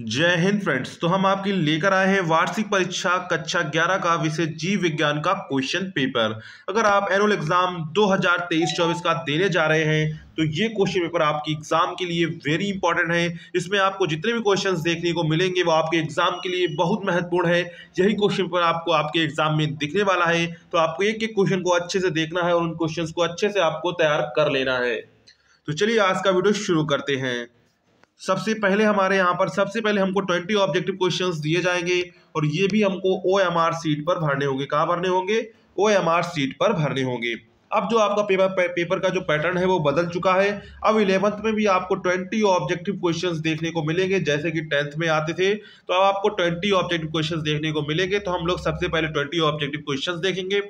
जय हिंद फ्रेंड्स। तो हम आपके लेकर आए हैं वार्षिक परीक्षा कक्षा 11 का विषय जीव विज्ञान का क्वेश्चन पेपर। अगर आप एनुअल एग्जाम 2023-24 का देने जा रहे हैं तो ये क्वेश्चन पेपर आपकी एग्जाम के लिए वेरी इंपॉर्टेंट है। इसमें आपको जितने भी क्वेश्चंस देखने को मिलेंगे वो आपके एग्जाम के लिए बहुत महत्वपूर्ण है। यही क्वेश्चन पेपर आपको आपके एग्जाम में दिखने वाला है, तो आपको एक एक क्वेश्चन को अच्छे से देखना है और उन क्वेश्चन को अच्छे से आपको तैयार कर लेना है। तो चलिए आज का वीडियो शुरू करते हैं। सबसे पहले हमको 20 ऑब्जेक्टिव क्वेश्चंस दिए जाएंगे और ये भी हमको OMR सीट पर भरने होंगे। कहाँ भरने होंगे? OMR सीट पर भरने होंगे। अब जो आपका पेपर का जो पैटर्न है वो बदल चुका है। अब 11th में भी आपको 20 ऑब्जेक्टिव क्वेश्चंस देखने को मिलेंगे, जैसे कि 10th में आते थे। तो अब आपको 20 ऑब्जेक्टिव क्वेश्चंस देखने को मिलेंगे। तो हम लोग सबसे पहले 20 ऑब्जेक्टिव क्वेश्चंस देखेंगे,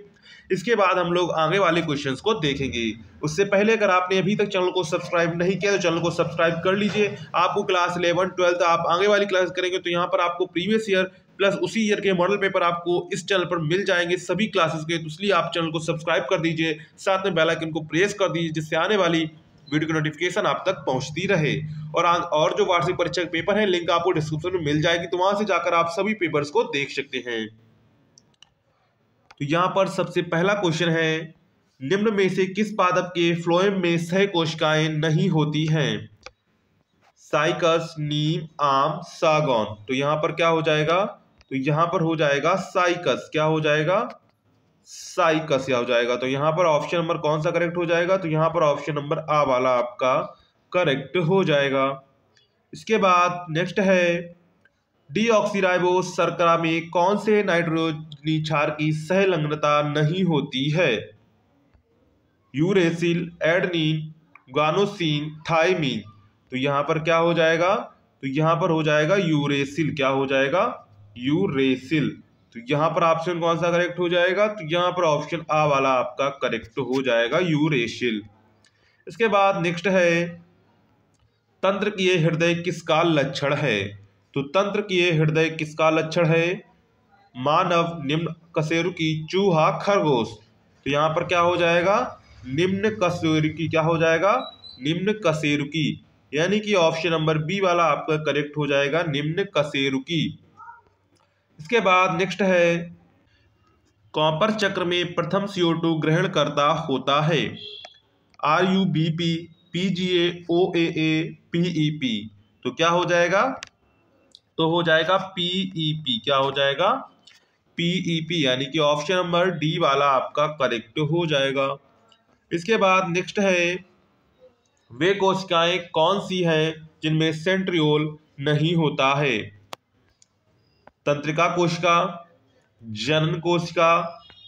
इसके बाद हम लोग आगे वाले क्वेश्चंस को देखेंगे। उससे पहले अगर आपने अभी तक चैनल को सब्सक्राइब नहीं किया तो चैनल को सब्सक्राइब कर लीजिए। आपको क्लास 11, 12 आप आगे वाली क्लास करेंगे तो यहाँ पर आपको प्रीवियस ईयर प्लस उसी ईयर के मॉडल पेपर आपको इस चैनल पर मिल जाएंगे सभी क्लासेस के। तो इसलिए आप चैनल को सब्सक्राइब कर दीजिए, साथ में बेल आइकन को प्रेस कर दीजिए, जिससे आने वाली वीडियो की नोटिफिकेशन आप तक पहुंचती रहे। और जो वार्षिक परीक्षा के पेपर है लिंक आपको डिस्क्रिप्शन में मिल जाएगी, तो वहां से जाकर आप सभी पेपर्स को देख सकते हैं। तो यहां पर सबसे पहला क्वेश्चन है, निम्न में से किस पादप के फ्लोएम में सह कोशिकाएं नहीं होती हैं? साइकस, नीम, आम, सागौन। तो यहां पर क्या हो जाएगा? तो यहां पर हो जाएगा साइकस। क्या हो जाएगा? साइकस या हो जाएगा। तो यहां पर ऑप्शन नंबर कौन सा करेक्ट हो जाएगा? तो यहां पर ऑप्शन नंबर आ वाला आपका करेक्ट हो जाएगा। इसके बाद नेक्स्ट है, डीऑक्सीराइबोस शर्करा में कौन से नाइट्रोजनी क्षार की सहलंघनता नहीं होती है? Uracil, adenine, guanosine, thymine. तो यहां पर क्या हो जाएगा? तो यहां पर हो जाएगा यूरेसिल। क्या हो जाएगा? यूरेसिल। तो यहां पर ऑप्शन कौन सा करेक्ट हो जाएगा? तो यहां पर ऑप्शन आ वाला आपका करेक्ट हो जाएगा, यूरेसिल। इसके बाद नेक्स्ट है, तंत्रकीय हृदय किसका लक्षण है? तो तंत्रकीय हृदय किसका लक्षण है? मानव, निम्न कशेरुकी, चूहा, खरगोश। तो यहां पर क्या हो जाएगा? निम्न कशेरुकी। क्या हो जाएगा? निम्न कशेरुकी, यानी कि ऑप्शन नंबर बी वाला आपका करेक्ट हो जाएगा, निम्न कशेरुकी। इसके बाद नेक्स्ट है, कॉपर चक्र में प्रथम CO2 ग्रहण करता होता है? RUBP, PGA, OAA, PEP। तो क्या हो जाएगा? तो हो जाएगा PEP। क्या हो जाएगा? PEP, यानी कि ऑप्शन नंबर डी वाला आपका करेक्ट हो जाएगा। इसके बाद नेक्स्ट है, वे कोशिकाएं कौन सी हैं जिनमें सेंट्रियोल नहीं होता है? तंत्रिका कोशिका, जनन कोशिका,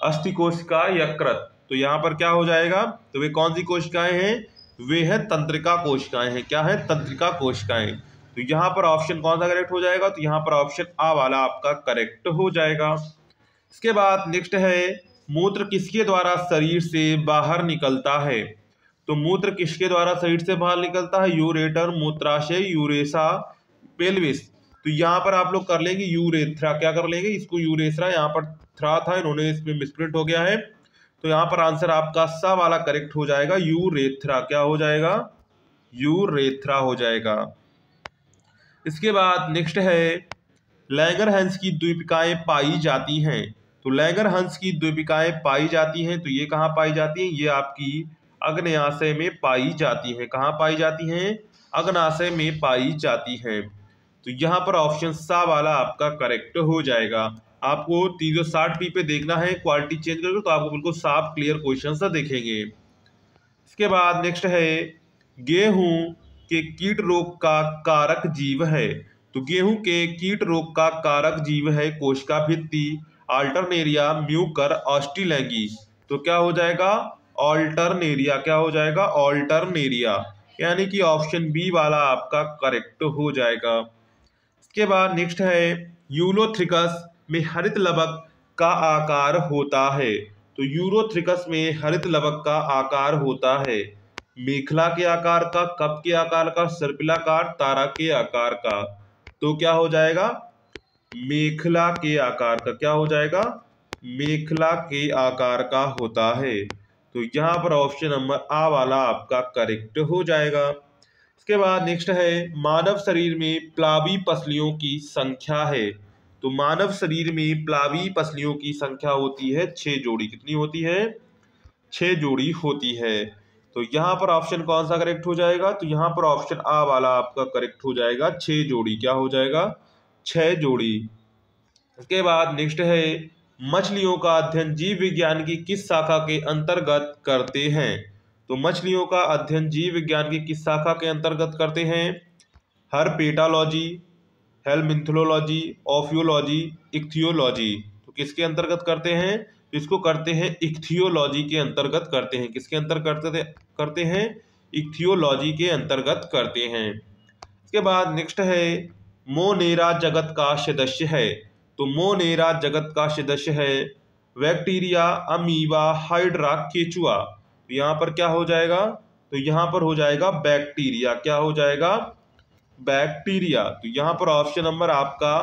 अस्थि कोशिका, यकृत। तो यहां पर क्या हो जाएगा? तो वे कौन सी कोशिकाएं हैं? वे है तंत्रिका कोशिकाएं हैं। क्या है? तंत्रिका कोशिकाएं। तो यहां पर ऑप्शन कौन सा करेक्ट हो जाएगा? तो यहां पर ऑप्शन आ वाला आपका करेक्ट हो जाएगा। इसके बाद नेक्स्ट है, मूत्र किसके द्वारा शरीर से बाहर निकलता है? तो मूत्र किसके द्वारा शरीर से बाहर निकलता है? यूरेटर, मूत्राशय, यूरेसा, पेल्विस। तो यहाँ पर आप लोग कर लेंगे यूरेथ्रा। क्या कर लेंगे? इसको यूरेथ्रा, यहाँ पर थ्रा था, इन्होंने इसमें मिसप्रिंट हो गया है। तो यहाँ पर आंसर आपका सा वाला करेक्ट हो जाएगा, यूरेथ्रा। क्या हो जाएगा? यूरेथ्रा हो जाएगा। इसके बाद नेक्स्ट है, लैंगरहंस की द्वीपिकाएं पाई जाती हैं? तो लैंगरहंस की द्वीपिकाएं पाई जाती हैं, तो ये कहाँ पाई जाती हैं? ये आपकी अग्न्याशय में पाई जाती हैं। कहाँ पाई जाती हैं? अग्न्याशय में पाई जाती हैं। तो यहाँ पर ऑप्शन सा वाला आपका करेक्ट हो जाएगा। आपको 360p पे देखना है, क्वालिटी चेंज करके, तो आपको बिल्कुल साफ क्लियर क्वेश्चन सा देखेंगे। इसके बाद नेक्स्ट है, गेहूं के कीट रोग का कारक जीव है? तो गेहूं के कीट रोग का कारक जीव है कोशिका भित्ति, अल्टरनेरिया, म्यूकर, ऑस्ट्रीलैंगी। तो क्या हो जाएगा? ऑल्टरनेरिया। क्या हो जाएगा? ऑल्टरनेरिया, यानी कि ऑप्शन बी वाला आपका करेक्ट हो जाएगा। इसके बाद नेक्स्ट है, यूलोथ्रिकस में हरित लवक का आकार होता है? तो यूलोथ्रिकस में हरित लवक का आकार होता है मेखला के आकार का, कप के आकार का, सर्पिलाकार, तारा के आकार का। तो क्या हो जाएगा? मेखला के आकार का। क्या हो जाएगा? मेखला के आकार का होता है। तो यहाँ पर ऑप्शन नंबर आ वाला आपका करेक्ट हो जाएगा। इसके बाद नेक्स्ट है मानव शरीर में प्लावी पसलियों की संख्या है। तो मानव शरीर में प्लावी पसलियों की संख्या होती है 6 जोड़ी। कितनी होती है? 6 जोड़ी होती है। तो यहाँ पर ऑप्शन कौन सा करेक्ट हो जाएगा? तो यहाँ पर ऑप्शन आ वाला आपका करेक्ट हो जाएगा, 6 जोड़ी। क्या हो जाएगा? 6 जोड़ी। इसके बाद नेक्स्ट है मछलियों का अध्ययन जीव विज्ञान की किस शाखा के अंतर्गत करते हैं? तो मछलियों का अध्ययन जीव विज्ञान की किस शाखा के अंतर्गत करते हैं? हर्पेटालॉजी, हेलमिन्थोलॉजी, ऑफियोलॉजी, इक्थियोलॉजी। तो किसके अंतर्गत करते हैं? तो इसको करते हैं इक्थियोलॉजी के अंतर्गत करते हैं। किसके अंतर्गत करते हैं? इक्थियोलॉजी के अंतर्गत करते हैं। इसके बाद नेक्स्ट है मोनेरा जगत का सदस्य है। तो मोनेरा जगत का सदस्य है बैक्टीरिया, अमीबा, हाइड्रा, केचुआ। तो यहाँ पर क्या हो जाएगा? तो यहाँ पर हो जाएगा बैक्टीरिया। क्या हो जाएगा? बैक्टीरिया। तो यहाँ पर ऑप्शन नंबर आपका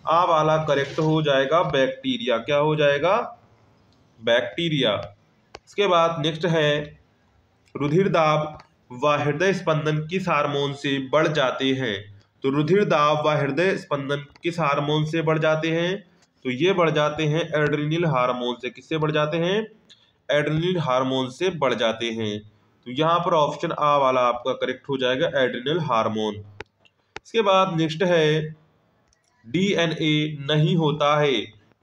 आ वाला करेक्ट हो जाएगा, बैक्टीरिया। क्या हो जाएगा? बैक्टीरिया। इसके बाद नेक्स्ट है रुधिर दाब व हृदय स्पंदन किस हार्मोन से बढ़ जाते हैं? तो रुधिर दाब व हृदय स्पंदन किस हार्मोन से बढ़ जाते हैं? तो ये बढ़ जाते हैं एड्रेनल हार्मोन से। किससे बढ़ जाते हैं? एड्रेनल हार्मोन से बढ़ जाते हैं। तो यहाँ पर ऑप्शन आ वाला आपका करेक्ट हो जाएगा, एड्रेनल हार्मोन। इसके बाद नेक्स्ट है डीएनए नहीं होता है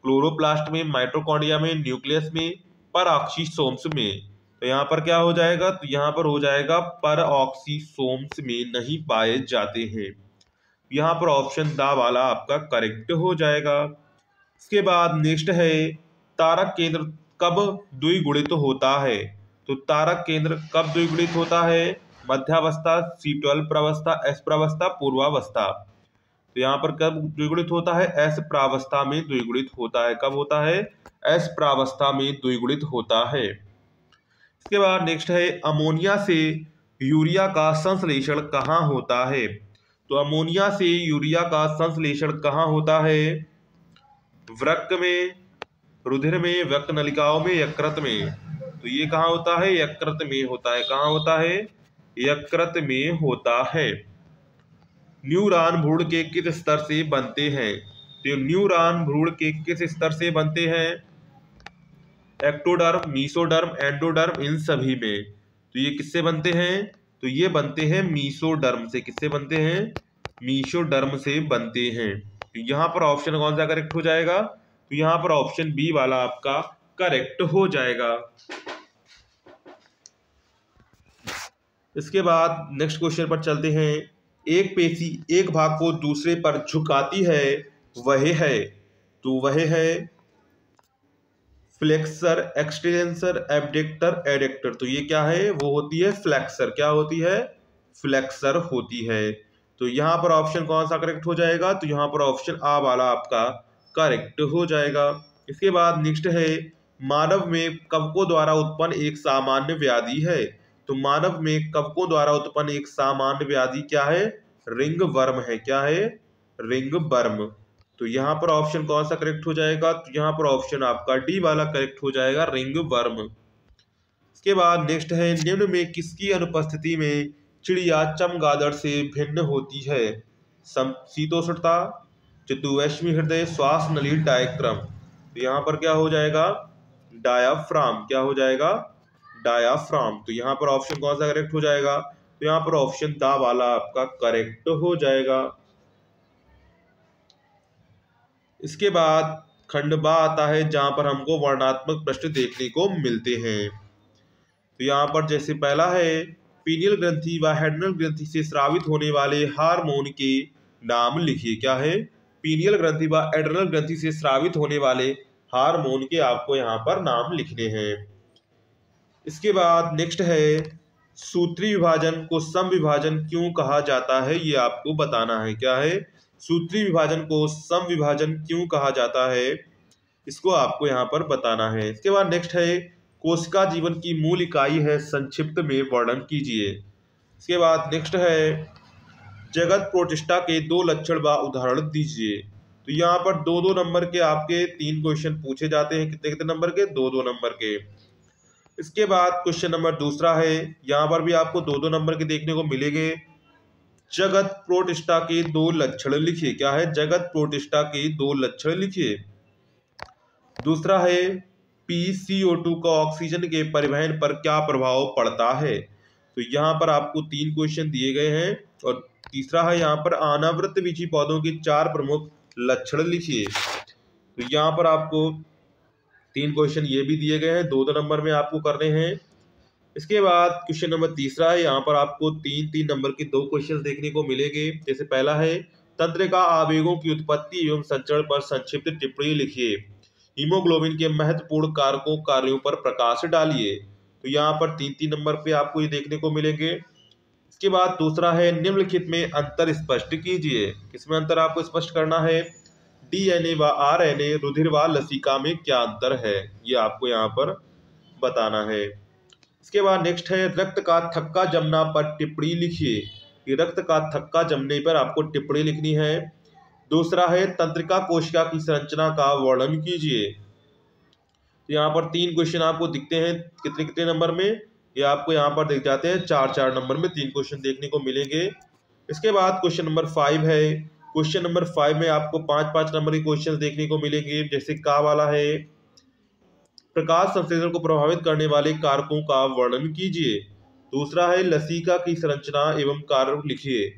क्लोरोप्लास्ट में, माइटोकॉन्ड्रिया में, न्यूक्लियस में, परऑक्सीसोम्स में। तो यहाँ पर क्या हो जाएगा? तो यहाँ पर हो जाएगा परऑक्सीसोम्स में नहीं पाए जाते हैं। यहाँ पर ऑप्शन दा वाला आपका करेक्ट हो जाएगा। इसके बाद नेक्स्ट है तारक केंद्र कब द्विगुणित होता है? तो तारक केंद्र कब द्विगुणित होता है? मध्यावस्था, C12 प्रावस्था, S प्रावस्था, पूर्वावस्था। तो यहाँ पर कब द्विगुणित होता है? S प्रावस्था में द्विगुणित होता है। कब होता है? S प्रावस्था में द्विगुणित होता है। इसके बाद नेक्स्ट है अमोनिया से यूरिया का संश्लेषण कहाँ होता है? तो अमोनिया से यूरिया का संश्लेषण कहाँ होता है? वृक्क में, रुधिर में, वृक्क नलिकाओं में, यकृत में। तो ये कहाँ होता है? यकृत में होता है। कहाँ होता है? यकृत में होता है। न्यूरॉन भ्रूण के किस स्तर से बनते हैं? तो न्यूरॉन भ्रूण के किस स्तर से बनते हैं? एक्टोडर्म, मीसोडर्म, एंडोडर्म, इन सभी में। तो ये किससे बनते हैं? तो ये बनते हैं मीसोडर्म से। किससे बनते हैं? मीसोडर्म से बनते हैं। तो यहाँ पर ऑप्शन कौन सा करेक्ट हो जाएगा? तो यहाँ पर ऑप्शन बी वाला आपका करेक्ट हो जाएगा। इसके बाद नेक्स्ट क्वेश्चन पर चलते हैं। एक पेशी एक भाग को दूसरे पर झुकाती है, वह है। तो वह है फ्लेक्सर, एक्सटेंसर, एब्डक्टर, एडेक्टर। तो ये क्या है? वो होती है फ्लेक्सर। क्या होती है? फ्लेक्सर होती है। तो यहाँ पर ऑप्शन कौन सा करेक्ट हो जाएगा? तो यहाँ पर ऑप्शन आ वाला आपका करेक्ट हो जाएगा। इसके बाद नेक्स्ट है मानव में कवकों द्वारा उत्पन्न एक सामान्य व्याधि है। तो मानव में कवकों द्वारा उत्पन्न एक सामान्य व्याधि क्या है? रिंग वर्म है। क्या है? Ring worm. तो यहाँ पर ऑप्शन कौन सा करेक्ट हो जाएगा? तो यहाँ पर ऑप्शन आपका डी वाला करेक्ट हो जाएगा, रिंग वर्म। इसके बाद नेक्स्ट है निम्न में किसकी अनुपस्थिति में चिड़िया चमगादड़ से भिन्न होती है? शीतोष्णता, चतुवैश्मी हृदय, श्वास नली, डायफ्राम। तो यहाँ पर क्या हो जाएगा? डायाफ्राम। क्या हो जाएगा? डायाफ्राम। तो यहाँ पर ऑप्शन कौन सा करेक्ट हो जाएगा? तो यहाँ पर ऑप्शन दा वाला आपका करेक्ट हो जाएगा। इसके बाद खंड बा आता है जहां पर हमको वर्णात्मक प्रश्न देखने को मिलते हैं। तो यहाँ पर जैसे पहला है पीनियल ग्रंथि व हेडनल ग्रंथि से स्रावित होने वाले हार्मोन के नाम लिखिए। क्या है? पीनियल ग्रंथि व एड्रेनल ग्रंथि से स्रावित होने वाले हार्मोन के आपको यहाँ पर नाम लिखने हैं। इसके बाद नेक्स्ट है सूत्री विभाजन को सम विभाजन क्यों कहा जाता है? ये आपको बताना है। क्या है? सूत्री विभाजन को सम विभाजन क्यों कहा जाता है? इसको आपको यहाँ पर बताना है। इसके बाद नेक्स्ट है कोशिका जीवन की मूल इकाई है, संक्षिप्त में वर्णन कीजिए। इसके बाद नेक्स्ट है जगत प्रोटिस्टा के 2 लक्षण व उदाहरण दीजिए। तो यहाँ पर 2-2 नंबर के आपके 3 क्वेश्चन पूछे जाते हैं। कितने कितने नंबर के? 2-2 नंबर के। इसके बाद क्वेश्चन नंबर दूसरा है, यहाँ पर भी आपको 2-2 नंबर के देखने को मिलेंगे। जगत प्रोटिस्टा के 2 लक्षण लिखिए। क्या है? जगत प्रोटिस्टा के 2 लक्षण लिखिए। दूसरा है PCO2 का ऑक्सीजन के परिवहन पर क्या प्रभाव पड़ता है। तो यहाँ पर आपको 3 क्वेश्चन दिए गए हैं। और तीसरा है यहाँ पर अनावृतबीजी पौधों के 4 प्रमुख लक्षण लिखिए। तो यहाँ पर आपको 3 क्वेश्चन ये भी दिए गए हैं, 2-2 नंबर में आपको करने हैं। इसके बाद क्वेश्चन नंबर तीसरा है, यहाँ पर आपको 3-3 नंबर के 2 क्वेश्चन देखने को मिलेंगे। जैसे पहला है तंत्रिका आवेगों की उत्पत्ति एवं संचरण पर संक्षिप्त टिप्पणी लिखिए। हीमोग्लोबिन के महत्वपूर्ण कारकों कार्यों पर प्रकाश डालिए। तो यहाँ पर 3-3 नंबर पे आपको ये देखने को मिलेंगे। इसके बाद दूसरा है निम्नलिखित में अंतर स्पष्ट कीजिए। किसमें अंतर आपको स्पष्ट करना है? DNA व RNA, रुधिर व लसिका में क्या अंतर है, ये आपको यहाँ पर बताना है। इसके बाद नेक्स्ट है रक्त का थक्का जमना पर टिप्पणी लिखिए। कि रक्त का थक्का जमने पर आपको टिप्पणी लिखनी है। दूसरा है तंत्रिका कोशिका की संरचना का वर्णन कीजिए। तो यहाँ पर 3 क्वेश्चन आपको दिखते हैं, कितने कितने नंबर में, ये आपको यहाँ पर दिख जाते हैं 4-4 नंबर में 3 क्वेश्चन देखने को मिलेंगे। इसके बाद क्वेश्चन नंबर 5 है। क्वेश्चन नंबर 5 में आपको 5-5 नंबर के क्वेश्चन देखने को मिलेंगे। जैसे का वाला है प्रकाश संश्लेषण को प्रभावित करने वाले कारकों का वर्णन कीजिए। दूसरा है लसिका की संरचना एवं कार्य लिखिए।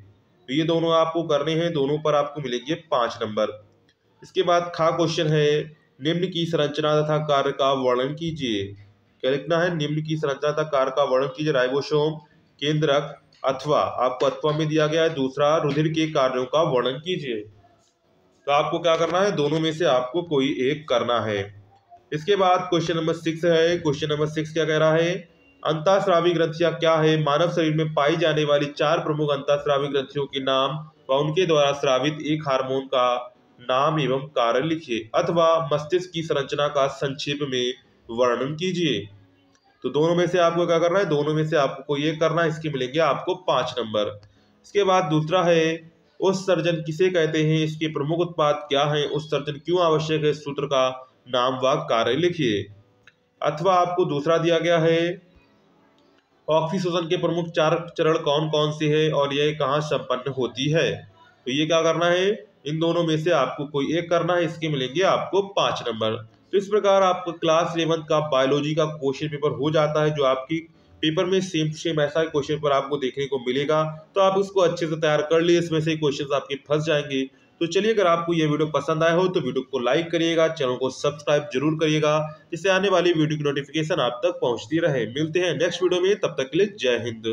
तो ये दोनों आपको करने हैं, दोनों पर आपको मिलेंगे 5 नंबर। इसके बाद खा क्वेश्चन है निम्न की संरचना तथा कार्य का वर्णन कीजिए। क्या लिखना है? निम्न की संरचना तथा कार्य का वर्णन कीजिए। राइबोसोम, केंद्रक अथवा, आपको अथवा में दिया गया है। दूसरा रुधिर के कार्यों का वर्णन कीजिए। तो आपको क्या करना है? दोनों में से आपको कोई एक करना है। इसके बाद क्वेश्चन नंबर 6 है। क्वेश्चन नंबर 6 क्या कह रहा है? अंतःस्रावी ग्रंथियां क्या है? मानव शरीर में पाई जाने वाली 4 प्रमुख अंतःस्रावी ग्रंथियों के नाम व उनके द्वारा स्रावित एक हार्मोन का नाम एवं कारण लिखिए। अथवा मस्तिष्क की संरचना का संक्षेप में वर्णन कीजिए। तो दोनों में से आपको क्या करना है? दोनों में से आपको कोई एक करना है। इसके मिलेंगे आपको 5 नंबर। इसके बाद दूसरा है उत्सर्जन किसे कहते हैं? इसके प्रमुख उत्पाद क्या है? उत्सर्जन क्यों आवश्यक है? सूत्र का नाम व कार्य लिखिए। अथवा आपको दूसरा दिया गया है ऑक्सीशोषण के प्रमुख 4 चरण कौन कौन से हैं और यह कहाँ संपन्न होती है। तो ये क्या करना है? इन दोनों में से आपको कोई एक करना है। इसके मिलेंगे आपको 5 नंबर। तो इस प्रकार आपको क्लास 11 का बायोलॉजी का क्वेश्चन पेपर हो जाता है, जो आपकी पेपर में सेम सेम ऐसा क्वेश्चन पेपर आपको देखने को मिलेगा। तो आप इसको अच्छे से तैयार कर लिए, इसमें से क्वेश्चन आपके फंस जाएंगे। तो चलिए, अगर आपको ये वीडियो पसंद आया हो तो वीडियो को लाइक करिएगा, चैनल को सब्सक्राइब जरूर करिएगा, जिससे आने वाली वीडियो की नोटिफिकेशन आप तक पहुंचती रहे। मिलते हैं नेक्स्ट वीडियो में, तब तक के लिए जय हिंद।